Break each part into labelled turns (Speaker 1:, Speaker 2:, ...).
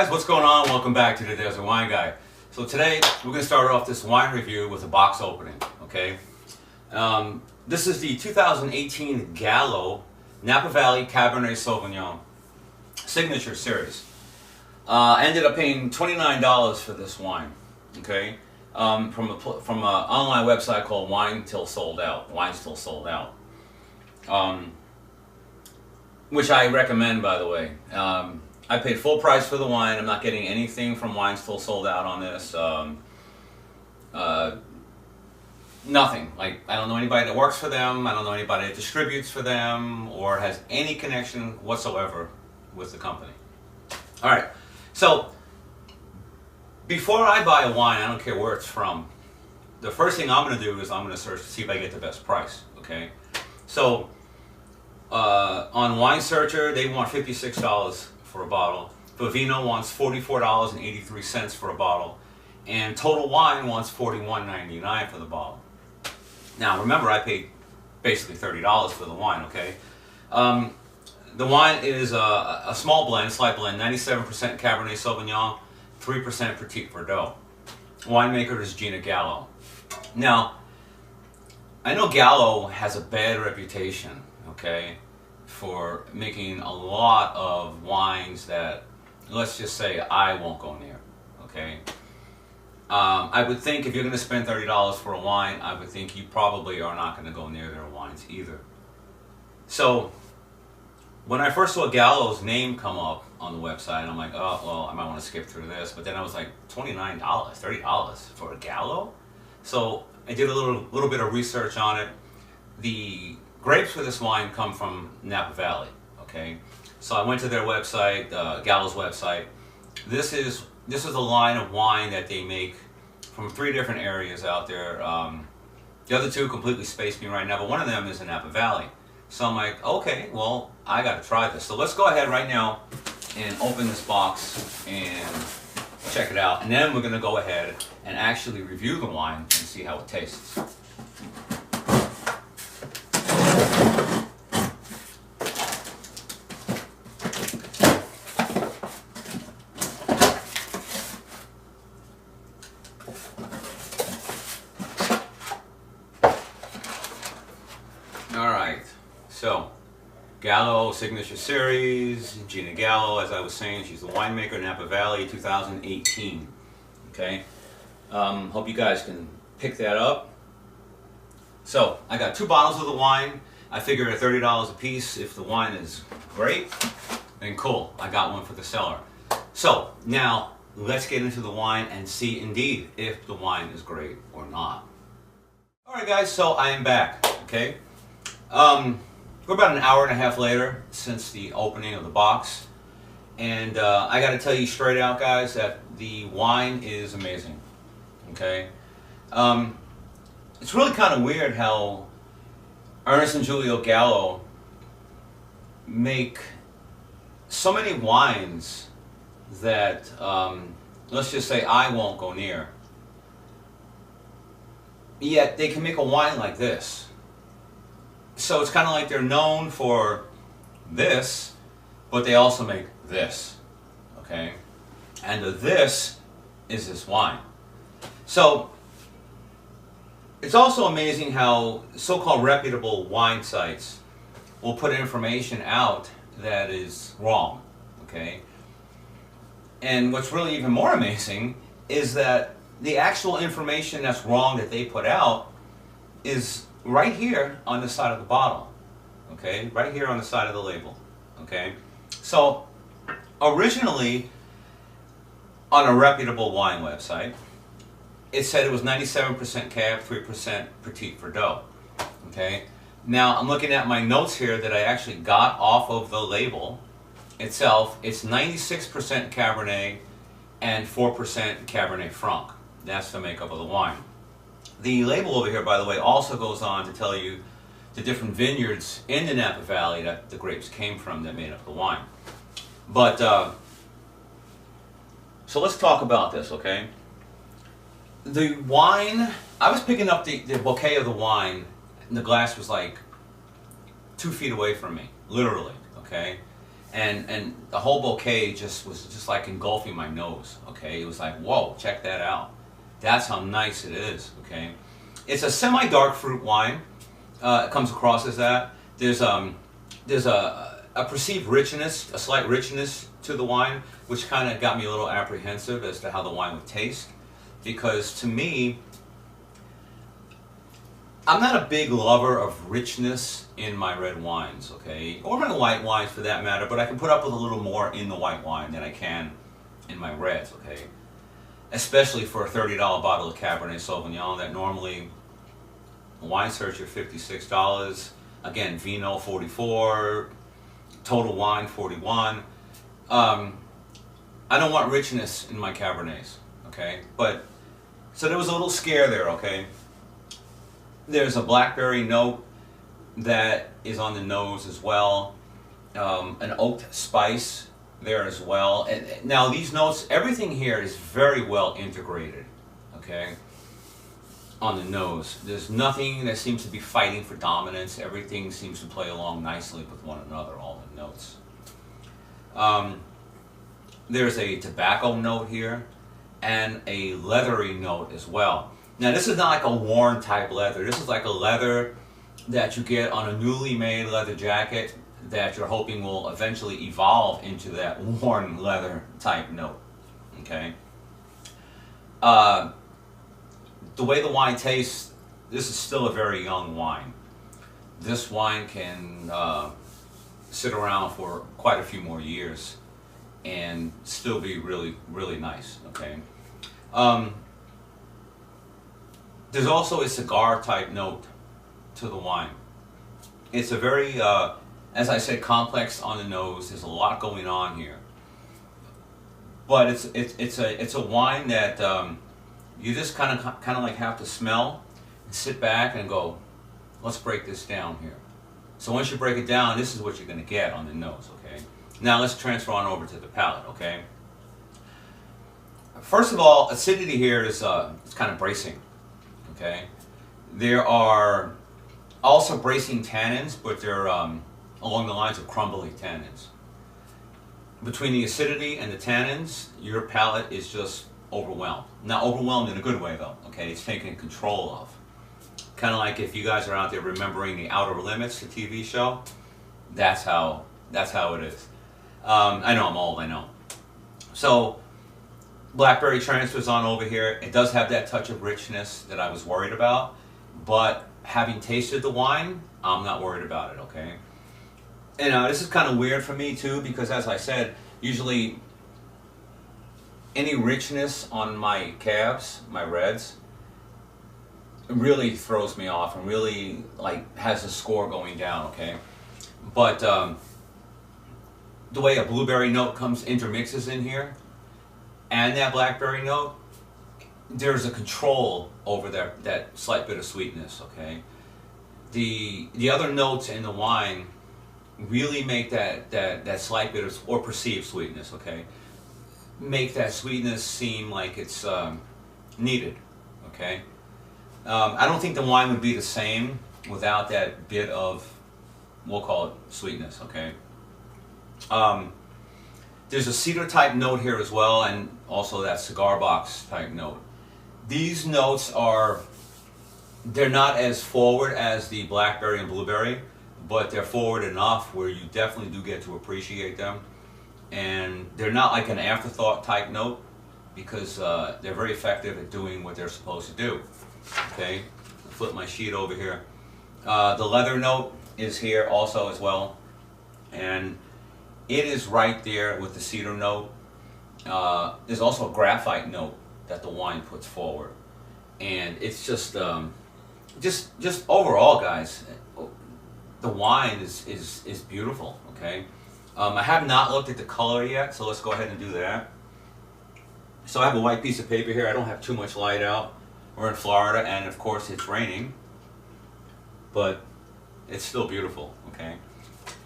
Speaker 1: guys, what's going on? Welcome back to the Desert Wine Guy. So today we're going to start off this wine review with a box opening, okay? This is the 2018 Gallo Napa Valley Cabernet Sauvignon Signature Series. I ended up paying $29 for this wine, okay? From an online website called Wine Till Sold Out, which I recommend, by the way. I paid full price for the wine. I'm not getting anything from Wine Still Sold Out on this. Nothing. Like, I don't know anybody that works for them. I don't know anybody that distributes for them or has any connection whatsoever with the company. All right. So before I buy a wine, I don't care where it's from, the first thing I'm going to do is I'm going to search to see if I get the best price. Okay. So on Wine Searcher, they want $56 for a bottle. Sauvignon wants $44.83 for a bottle, and Total Wine wants $41.99 for the bottle. Now remember, I paid basically $30 for the wine. Okay, the wine is a small blend, slight blend, 97% Cabernet Sauvignon, 3% Petit Verdot. Winemaker is Gallo. Now, I know Gallo has a bad reputation, okay, for making a lot of wines that, let's just say, I won't go near, okay? I would think if you're going to spend $30 for a wine, I would think you probably are not going to go near their wines either. So when I first saw Gallo's name come up on the website, I'm like, oh, well, I might want to skip through this. But then I was like, $29, $30 for a Gallo? So I did a little bit of research on it. The grapes for this wine come from Napa Valley, okay? So I went to their website, Gallo's website. This is a line of wine that they make from 3 different areas out there. The other 2 completely space me right now, but one of them is in Napa Valley. So I'm like, okay, well, I got to try this. So let's go ahead right now and open this box and check it out. And then we're going to go ahead and actually review the wine and see how it tastes. Alright, so Gallo Signature Series, Gina Gallo, as I was saying, she's the winemaker, Napa Valley, 2018. Okay, hope you guys can pick that up. So I got 2 bottles of the wine. I figure at $30 a piece, if the wine is great, then cool, I got one for the cellar. So now let's get into the wine and see indeed if the wine is great or not. Alright guys, so I am back, okay? We're about an hour and a half later since the opening of the box, and I got to tell you straight out, guys, that the wine is amazing. Okay, it's really kind of weird how Ernest and Julio Gallo make so many wines that let's just say I won't go near. Yet they can make a wine like this. So it's kind of like they're known for this, but they also make this, okay? And the this is this wine. So it's also amazing how so-called reputable wine sites will put information out that is wrong, okay? And what's really even more amazing is that the actual information that's wrong that they put out is right here on the side of the bottle, okay? Right here on the side of the label, okay? So originally on a reputable wine website, it said it was 97% Cab, 3% Petit Verdot, okay? Now I'm looking at my notes here that I actually got off of the label itself. It's 96% Cabernet and 4% Cabernet Franc. That's the makeup of the wine. The label over here, by the way, also goes on to tell you the different vineyards in the Napa Valley that the grapes came from that made up the wine. But, so let's talk about this, okay? The wine, I was picking up the bouquet of the wine, and the glass was like 2 feet away from me, literally, okay? and the whole bouquet was just like engulfing my nose. Okay, it was like, whoa, check that out. That's how nice it is. Okay, it's a semi-dark fruit wine. It comes across as that. There's a perceived richness, a slight richness to the wine, which kind of got me a little apprehensive as to how the wine would taste, because to me, I'm not a big lover of richness in my red wines, okay, or my white wines for that matter, but I can put up with a little more in the white wine than I can in my reds, okay, especially for a $30 bottle of Cabernet Sauvignon that normally wine search are $56. Again, vino $44, total wine $41. I don't want richness in my Cabernets, okay? But so there was a little scare there, okay? There's a blackberry note that is on the nose as well. An oaked spice there as well. And now these notes, everything here is very well integrated, okay? On the nose. There's nothing that seems to be fighting for dominance. Everything seems to play along nicely with one another, all the notes. There's a tobacco note here and a leathery note as well. Now this is not like a worn type leather. This is like a leather that you get on a newly made leather jacket that you're hoping will eventually evolve into that worn leather type note. Okay. The way the wine tastes, this is still a very young wine. This wine can sit around for quite a few more years and still be really, really nice, okay? There's also a cigar type note to the wine. It's a very, as I said, complex on the nose. There's a lot going on here. But it's a wine that you just kind of like have to smell and sit back and go, let's break this down here. So once you break it down, this is what you're going to get on the nose, okay? Now let's transfer on over to the palate, okay? First of all, acidity here is it's kind of bracing, okay? There are also bracing tannins, but they're along the lines of crumbly tannins. Between the acidity and the tannins, your palate is just overwhelmed. Not overwhelmed in a good way though, okay? It's taken control of. Kind of like if you guys are out there remembering The Outer Limits, the TV show, that's how it is. I know I'm old, I know. So, blackberry transfers on over here. It does have that touch of richness that I was worried about, but having tasted the wine, I'm not worried about it, okay? And this is kind of weird for me too, because as I said, usually any richness on my cabs, my reds, really throws me off and really like has the score going down, okay? But the way a blueberry note intermixes in here and that blackberry note, there's a control over that slight bit of sweetness, okay? The other notes in the wine really make that slight bit of, or perceived sweetness, okay, make that sweetness seem like it's needed, okay? I don't think the wine would be the same without that bit of, we'll call it sweetness, okay? There's a cedar type note here as well, and also that cigar box type note. These notes they're not as forward as the blackberry and blueberry, but they're forward enough where you definitely do get to appreciate them. And they're not like an afterthought type note, because they're very effective at doing what they're supposed to do. Okay, flip my sheet over here. The leather note is here also as well, and it is right there with the cedar note. There's also a graphite note that the wine puts forward, and it's just overall, guys, the wine is beautiful. Okay, I have not looked at the color yet, so let's go ahead and do that. So I have a white piece of paper here. I don't have too much light out. We're in Florida, and of course it's raining, but it's still beautiful, okay?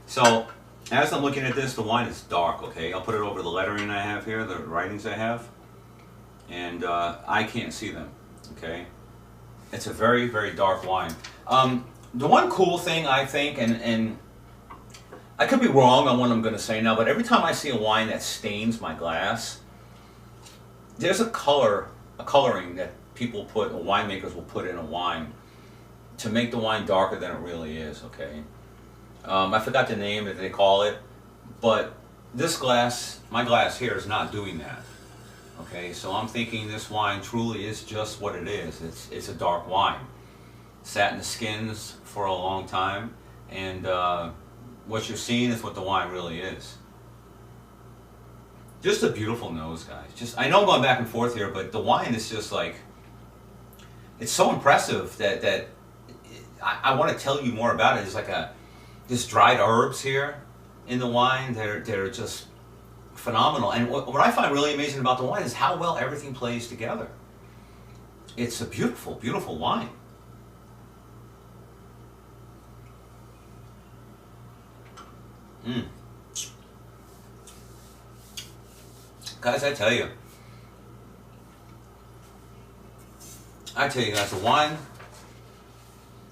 Speaker 1: So, as I'm looking at this, the wine is dark, okay? I'll put it over the lettering I have here, the writings I have, and I can't see them, okay? It's a very, very dark wine. The one cool thing I think, and I could be wrong on what I'm going to say now, but every time I see a wine that stains my glass, there's a coloring that people put, or winemakers will put in a wine to make the wine darker than it really is, okay? I forgot the name that they call it, but this glass, my glass here, is not doing that. Okay, so I'm thinking this wine truly is just what it is. It's a dark wine. Sat in the skins for a long time, and what you're seeing is what the wine really is. Just a beautiful nose, guys. I know I'm going back and forth here, but the wine is just like, it's so impressive that I want to tell you more about it. It's like this dried herbs here in the wine. They're just phenomenal. And what I find really amazing about the wine is how well everything plays together. It's a beautiful, beautiful wine. Guys, I tell you guys, the wine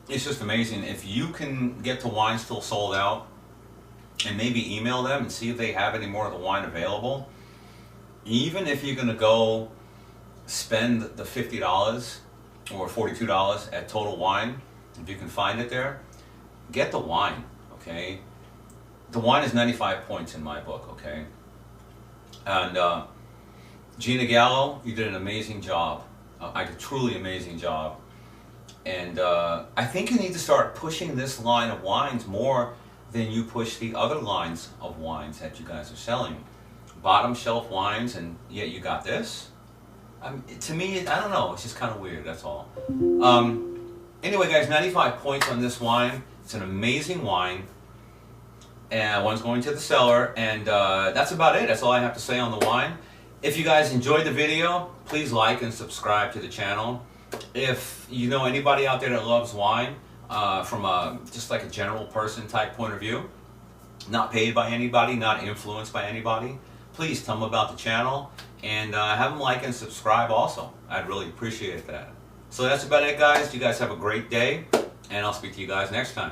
Speaker 1: is just amazing. If you can get the wine still sold out, and maybe email them and see if they have any more of the wine available, even if you're going to go spend the $50 or $42 at Total Wine, if you can find it there, get the wine, okay? The wine is 95 points in my book, okay? And Gina Gallo, you did an amazing job. A truly amazing job. And I think you need to start pushing this line of wines more than you push the other lines of wines that you guys are selling. Bottom shelf wines, and yet you got this? To me, I don't know, it's just kind of weird, that's all. Anyway, guys, 95 points on this wine. It's an amazing wine. And one's going to the cellar, and that's about it. That's all I have to say on the wine. If you guys enjoyed the video, please like and subscribe to the channel. If you know anybody out there that loves wine, from just like a general person type point of view, not paid by anybody, not influenced by anybody, please tell them about the channel and have them like and subscribe also. I'd really appreciate that. So that's about it, guys. You guys have a great day, and I'll speak to you guys next time.